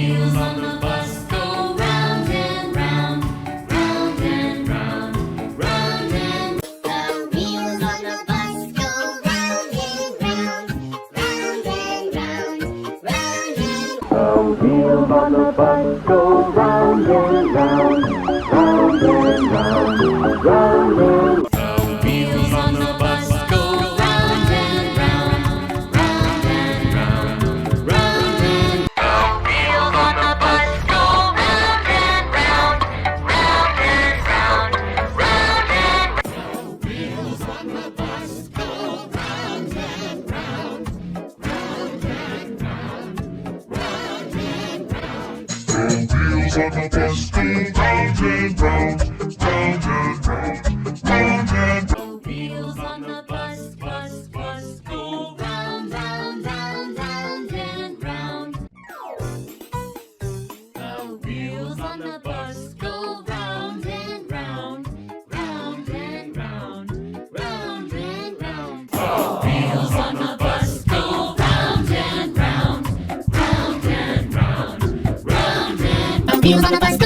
wheels on the bus go round and round, round and round, round and round. The wheels on the bus go round and round, round and round, round and round. The wheels on the bus go round and round, round and round, round and round. The wheels on the bus go round and round, round and round, round and round. The wheels on the bus go round and round, round and round, round and round. The wheels on the bus go round and round, round and round, round and round. The wheels on the bus go round and round, round and round, round and round. The wheels on the bus go round, round, round, round and round. The wheels on the bus go round and round, round and round, round and round. The wheels on the bus go round and round, round and round, round and round. The wheels on the bus